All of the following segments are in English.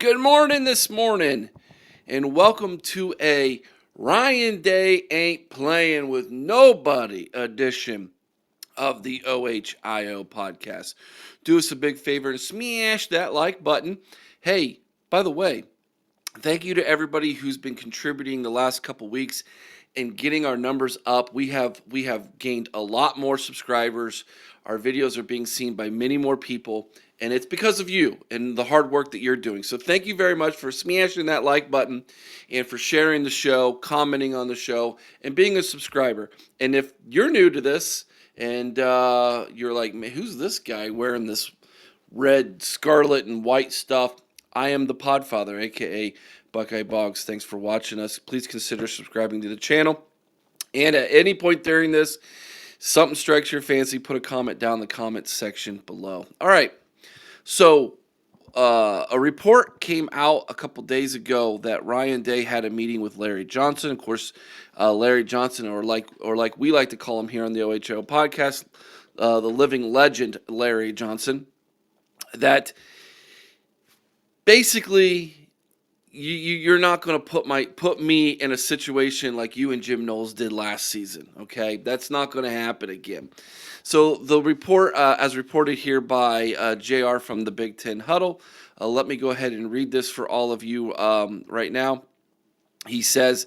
Good morning this morning, and welcome to a Ryan Day Ain't Playing with Nobody edition of the OHIO podcast. Do us a big favor and smash that like button. Hey, by the way, thank you to everybody who's been contributing the last couple weeks and getting our numbers up. We have gained a lot more subscribers. Our videos are being seen by many more people, and it's because of you and the hard work that you're doing. So thank you very much for smashing that like button and for sharing the show, commenting on the show, and being a subscriber. And if you're new to this and you're like, "Man, who's this guy wearing this red, scarlet, and white stuff?" I am the Podfather, aka Buckeye Boggs. Thanks for watching us. Please consider subscribing to the channel. And at any point during this, something strikes your fancy, put a comment down in the comments section below. All right. So, a report came out a couple days ago that Ryan Day had a meeting with Larry Johnson. Of course, Larry Johnson, or like we like to call him here on the OHO podcast, the living legend Larry Johnson. That basically you're not going to put me in a situation like you and Jim Knowles did last season. Okay, that's not going to happen again. So the report, as reported here by Jr. from the Big Ten Huddle, let me go ahead and read this for all of you right now. He says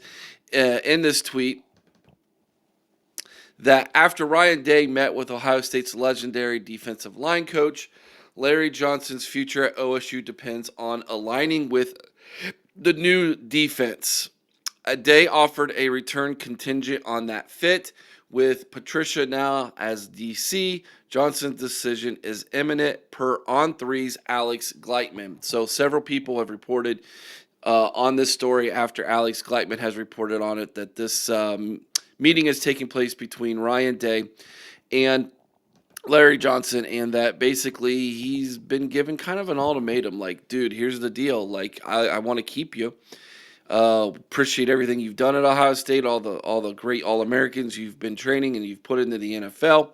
in this tweet that after Ryan Day met with Ohio State's legendary defensive line coach, Larry Johnson's future at OSU depends on aligning with the new defense. Day offered a return contingent on that fit. With Patricia now as DC, Johnson's decision is imminent per On3's Alex Gleitman. So several people have reported on this story after Alex Gleitman has reported on it that this meeting is taking place between Ryan Day and Larry Johnson, and that basically he's been given kind of an ultimatum, like, dude, here's the deal. Like, I want to keep you. Appreciate everything you've done at Ohio State, all the great All-Americans you've been training and you've put into the NFL.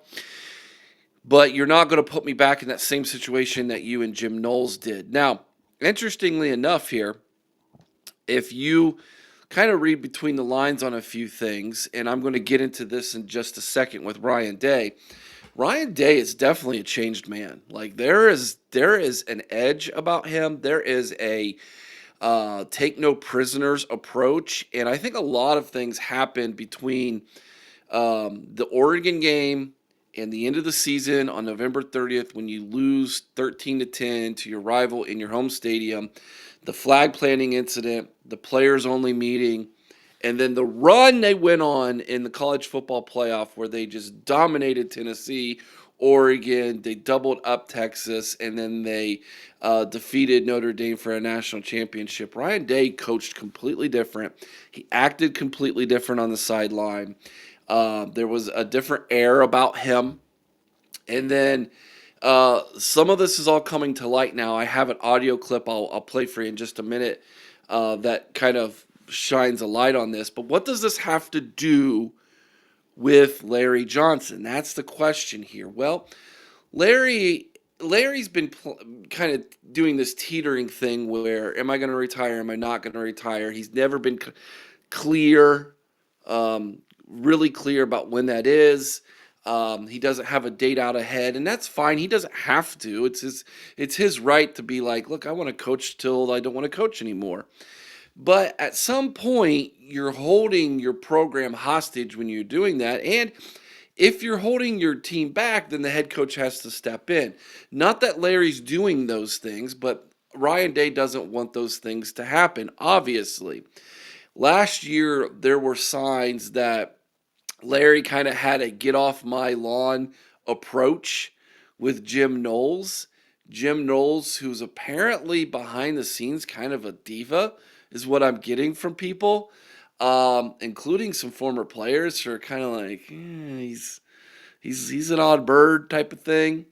But you're not going to put me back in that same situation that you and Jim Knowles did. Now, interestingly enough here, if you kind of read between the lines on a few things, and I'm going to get into this in just a second with Ryan Day. Ryan Day is definitely a changed man. Like there is an edge about him. There is a take no prisoners approach, and I think a lot of things happened between the Oregon game and the end of the season on November 30th when you lose 13-10 to your rival in your home stadium, the flag planting incident, the players only meeting, and then the run they went on in the college football playoff where they just dominated Tennessee, Oregon, they doubled up Texas, and then they defeated Notre Dame for a national championship. Ryan Day coached completely different. He acted completely different on the sideline. There was a different air about him. And then some of this is all coming to light now. I have an audio clip I'll play for you in just a minute that kind of shines a light on this. But what does this have to do with Larry Johnson? That's the question here. Well, Larry's been kind of doing this teetering thing where am I going to retire? Am I not going to retire? He's never been clear, really clear about when that is. He doesn't have a date out ahead, and that's fine. He doesn't have to. It's his right to be like, look, I want to coach till I don't want to coach anymore. But at some point, you're holding your program hostage when you're doing that. And if you're holding your team back, then the head coach has to step in. Not that Larry's doing those things, but Ryan Day doesn't want those things to happen, obviously. Last year, there were signs that Larry kind of had a get off my lawn approach with Jim Knowles. Jim Knowles, who's apparently behind the scenes kind of a diva, is what I'm getting from people, including some former players who are kind of like, he's an odd bird type of thing.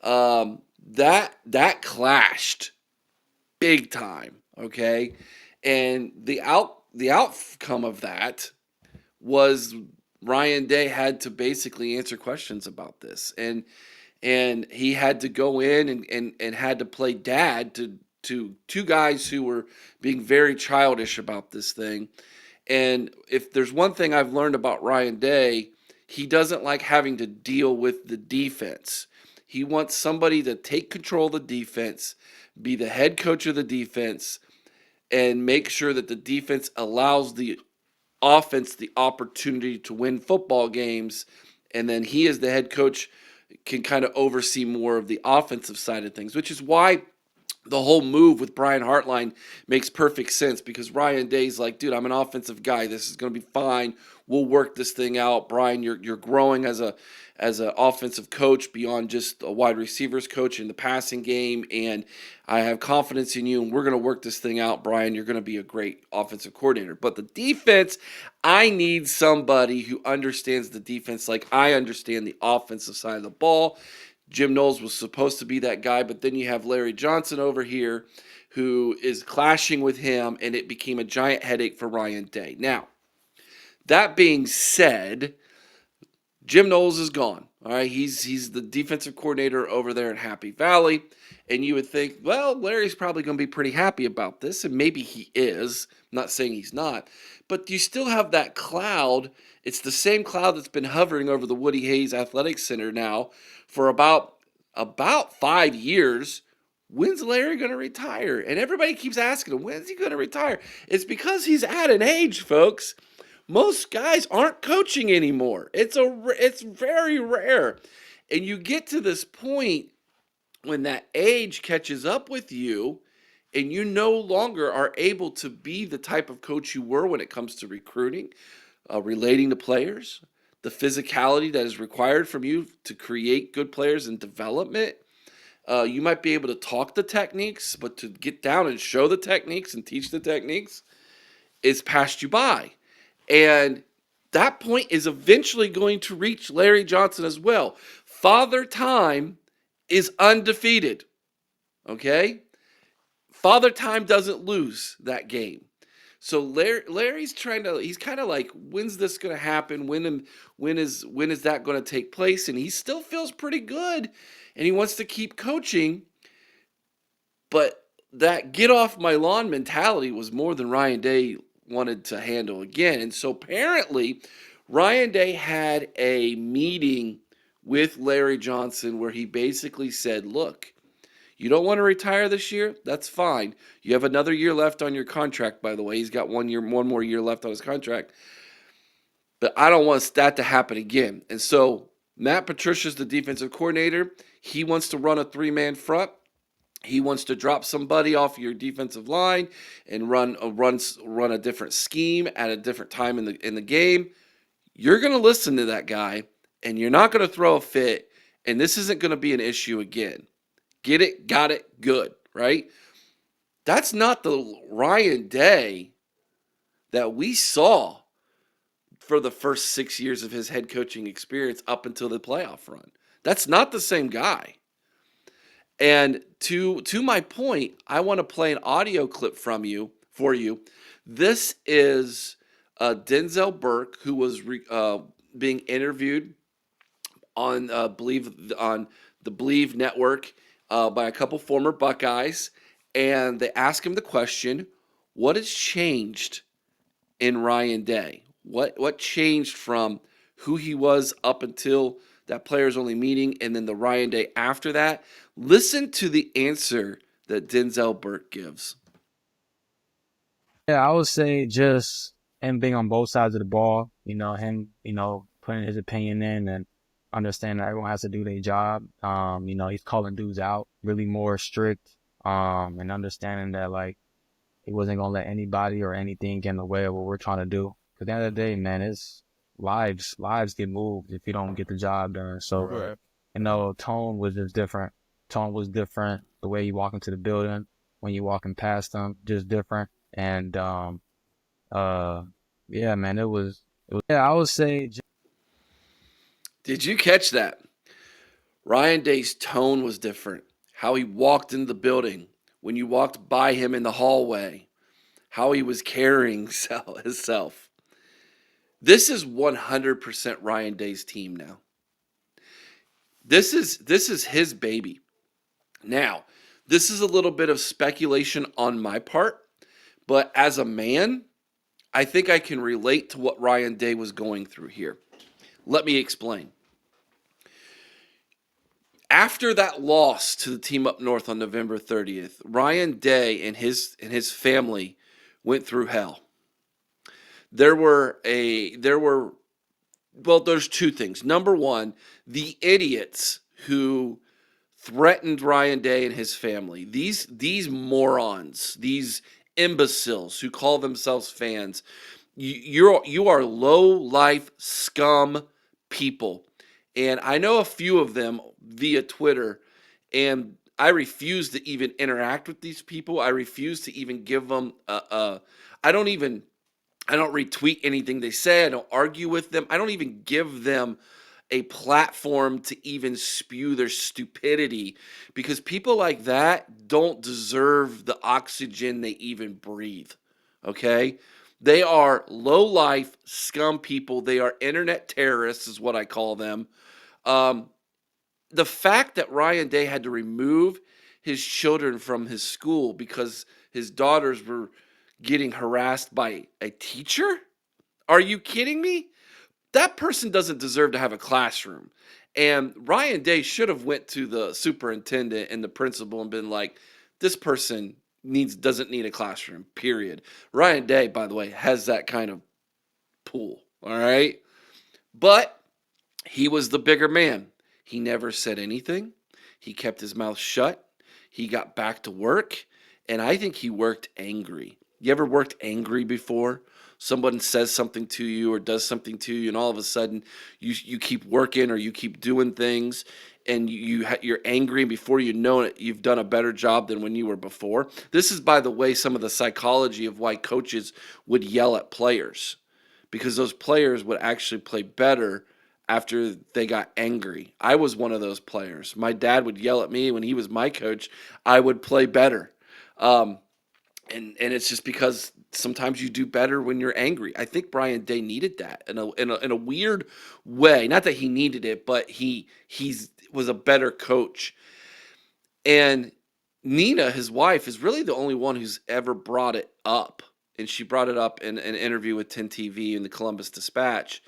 That clashed big time, okay, and the outcome of that was Ryan Day had to basically answer questions about this, and he had to go in and had to play dad to two guys who were being very childish about this thing. And if there's one thing I've learned about Ryan Day, he doesn't like having to deal with the defense. He wants somebody to take control of the defense, be the head coach of the defense, and make sure that the defense allows the offense the opportunity to win football games. And then he, as the head coach, can kind of oversee more of the offensive side of things, which is why the whole move with Brian Hartline makes perfect sense, because Ryan Day's like, dude, I'm an offensive guy. This is going to be fine. We'll work this thing out. Brian, you're growing as an offensive coach beyond just a wide receivers coach in the passing game, and I have confidence in you, and we're going to work this thing out, Brian. You're going to be a great offensive coordinator. But the defense, I need somebody who understands the defense like I understand the offensive side of the ball. Jim Knowles was supposed to be that guy, but then you have Larry Johnson over here who is clashing with him, and it became a giant headache for Ryan Day. Now, that being said, Jim Knowles is gone. All right, he's the defensive coordinator over there in Happy Valley, and you would think, well, Larry's probably going to be pretty happy about this, and maybe he is. I'm not saying he's not, but you still have that cloud. It's the same cloud that's been hovering over the Woody Hayes Athletic Center now for about 5 years. When's Larry going to retire? And everybody keeps asking him, when's he going to retire? It's because he's at an age, folks. Most guys aren't coaching anymore. It's very rare. And you get to this point when that age catches up with you and you no longer are able to be the type of coach you were when it comes to recruiting, relating to players, the physicality that is required from you to create good players and development. You might be able to talk the techniques, but to get down and show the techniques and teach the techniques is passed you by. And that point is eventually going to reach Larry Johnson as well. Father Time is undefeated. Okay? Father Time doesn't lose that game. So Larry's he's kind of like, when's this going to happen? When is that going to take place? And he still feels pretty good and he wants to keep coaching. But that get off my lawn mentality was more than Ryan Day wanted to handle again. And so apparently Ryan Day had a meeting with Larry Johnson where he basically said, look, you don't want to retire this year? That's fine. You have another year left on your contract, by the way. He's got one more year left on his contract. But I don't want that to happen again. And so Matt Patricia's the defensive coordinator. He wants to run a three-man front. He wants to drop somebody off your defensive line and run a different scheme at a different time in the game. You're going to listen to that guy, and you're not going to throw a fit, and this isn't going to be an issue again. Get it, got it, good, right? That's not the Ryan Day that we saw for the first 6 years of his head coaching experience up until the playoff run. That's not the same guy. And to my point, I want to play an audio clip for you. This is Denzel Burke, who was being interviewed on on the Believe Network by a couple former Buckeyes, and they ask him the question, what has changed in Ryan Day? What changed from who he was up until that players only meeting and then the Ryan Day after that? Listen to the answer that Denzel Burke gives. Yeah, I would say just him being on both sides of the ball, him, putting his opinion in and understanding that everyone has to do their job. He's calling dudes out, really more strict, and understanding that, like, he wasn't going to let anybody or anything get in the way of what we're trying to do. Because at the end of the day, man, it's lives get moved if you don't get the job done. So, Right. tone was just different. Tone was different. The way you walk into the building, when you walking past them, just different. And, yeah, man, yeah, I would say, Did you catch that? Ryan Day's tone was different. How he walked into the building, when you walked by him in the hallway, how he was carrying himself. This is 100% Ryan Day's team now. This is his baby. Now, This is a little bit of speculation on my part, but as a man, I think I can relate to what Ryan Day was going through here. Let me explain. After that loss to the team up north on November 30th, Ryan Day and his family went through hell. There's two things. Number one, the idiots who threatened Ryan Day and his family. These morons, these imbeciles who call themselves fans. You are low life scum people, and I know a few of them via Twitter, and I refuse to even interact with these people. I refuse to even give them I don't even I don't retweet anything they say. I don't argue with them. I don't even give them a platform to even spew their stupidity, because people like that don't deserve the oxygen they even breathe. Okay? They are low life scum people. They are internet terrorists, is what I call them. Um, the fact that Ryan Day had to remove his children from his school because his daughters were getting harassed by a teacher? Are you kidding me? That person doesn't deserve to have a classroom. And Ryan Day should have went to the superintendent and the principal and been like, this person doesn't need a classroom, period. Ryan Day, by the way, has that kind of pull, all right? But he was the bigger man. He never said anything. He kept his mouth shut. He got back to work, and I think he worked angry. You ever worked angry before? Someone says something to you or does something to you, and all of a sudden you keep working or you keep doing things, and you're angry, and before you know it, you've done a better job than when you were before. This is, by the way, some of the psychology of why coaches would yell at players, because those players would actually play better after they got angry. I was one of those players. My dad would yell at me when he was my coach. I would play better. Um, and it's just because sometimes you do better when you're angry. I think Brian Day needed that in a weird way. Not that he needed it, but he's was a better coach. And Nina, his wife, is really the only one who's ever brought it up. And she brought it up in an interview with 10 TV in the Columbus Dispatch.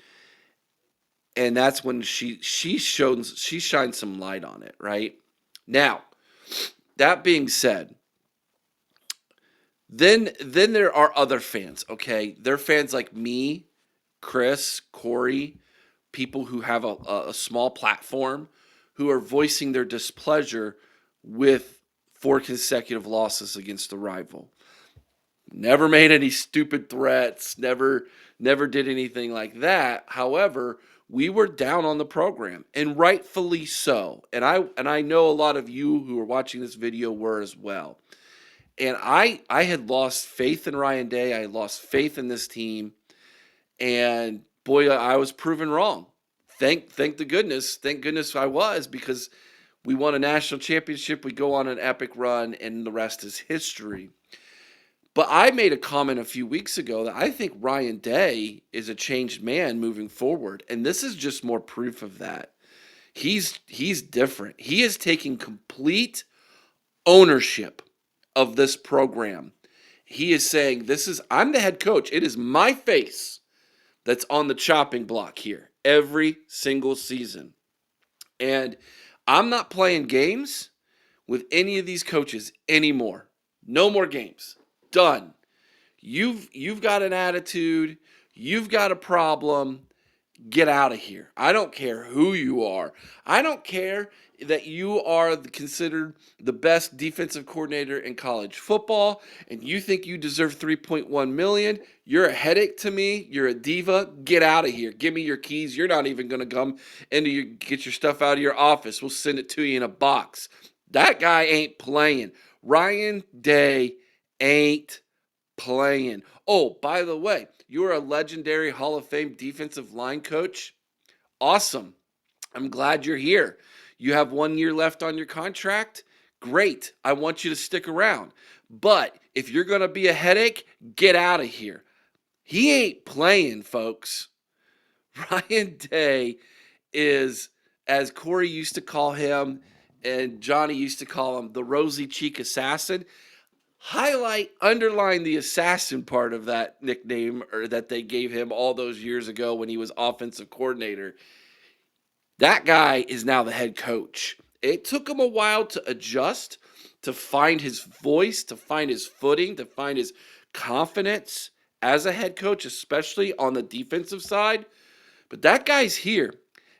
And that's when she shines some light on it, right? Now, that being said, then there are other fans, okay? They're fans like me, Chris, Corey, people who have a small platform who are voicing their displeasure with 4 consecutive losses against the rival. Never made any stupid threats, never did anything like that. However, we were down on the program, and rightfully so. And I know a lot of you who are watching this video were as well. And I had lost faith in Ryan Day. I lost faith in this team, and boy, I was proven wrong. Thank the goodness. Thank goodness I was, because we won a national championship. We go on an epic run, and the rest is history. But I made a comment a few weeks ago that I think Ryan Day is a changed man moving forward, and this is just more proof of that. He's different. He is taking complete ownership of this program. He is saying, I'm the head coach. It is my face that's on the chopping block here every single season. And I'm not playing games with any of these coaches anymore. No more games. Done. You've got an attitude, you've got a problem. Get out of here. I don't care who you are. I don't care that you are considered the best defensive coordinator in college football and you think you deserve 3.1 million. You're a headache to me. You're a diva. Get out of here. Give me your keys. You're not even going to come get your stuff out of your office. We'll send it to you in a box. That guy ain't playing. Ryan Day ain't playing. Oh, by the way, you're a legendary Hall of Fame defensive line coach. Awesome. I'm glad you're here. You have 1 year left on your contract. Great. I want you to stick around. But if you're going to be a headache, get out of here. He ain't playing, folks. Ryan Day is, as Corey used to call him, and Johnny used to call him the rosy cheek assassin. Underline the assassin part of that nickname or that they gave him all those years ago when he was offensive coordinator. That guy is now the head coach. It took him a while to adjust, to find his voice, to find his footing, to find his confidence as a head coach, especially on the defensive side. But that guy's here,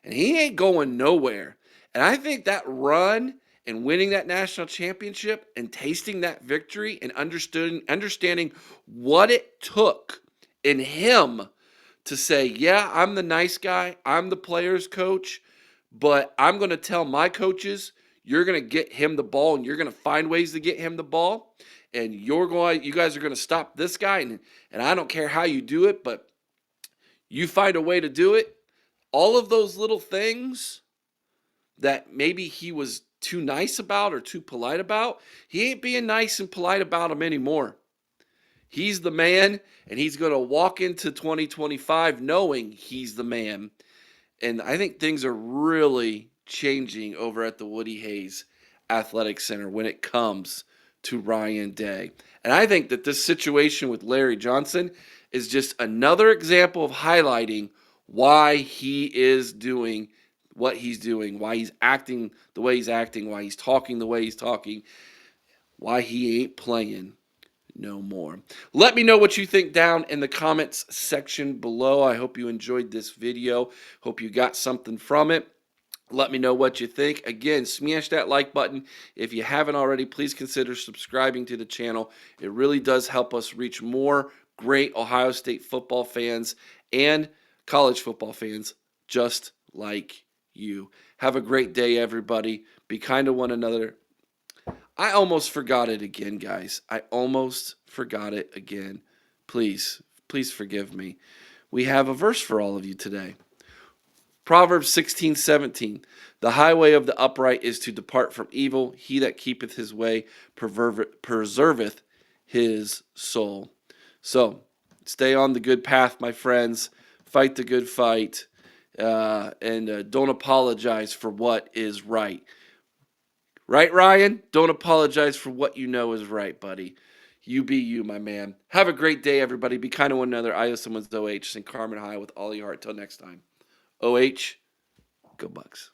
and he ain't going nowhere. And I think that run and winning that national championship and tasting that victory and understanding what it took in him to say, yeah, I'm the nice guy, I'm the player's coach, but I'm going to tell my coaches, you're going to get him the ball and you're going to find ways to get him the ball. And you guys are going to stop this guy. And I don't care how you do it, but you find a way to do it. All of those little things that maybe he was too nice about or too polite about, he ain't being nice and polite about them anymore. He's the man, and he's going to walk into 2025 knowing he's the man. And I think things are really changing over at the Woody Hayes Athletic Center when it comes to Ryan Day. And I think that this situation with Larry Johnson is just another example of highlighting why he is doing what he's doing, why he's acting the way he's acting, why he's talking the way he's talking, why he ain't playing no more. Let me know what you think down in the comments section below. I hope you enjoyed this video. Hope you got something from it. Let me know what you think. Again, smash that like button. If you haven't already, please consider subscribing to the channel. It really does help us reach more great Ohio State football fans and college football fans just like you. Have a great day, everybody. Be kind to one another. I almost forgot it again, guys. I almost forgot it again. Please forgive me. We have a verse for all of you today. Proverbs 16:17. The highway of the upright is to depart from evil. He that keepeth his way preserveth his soul. So, stay on the good path, my friends. Fight the good fight. And don't apologize for what is right. Right, Ryan? Don't apologize for what you know is right, buddy. You be you, my man. Have a great day, everybody. Be kind to one another. I owe someone's OH. Sing Carmen High with all your heart. Till next time. OH, go Bucks.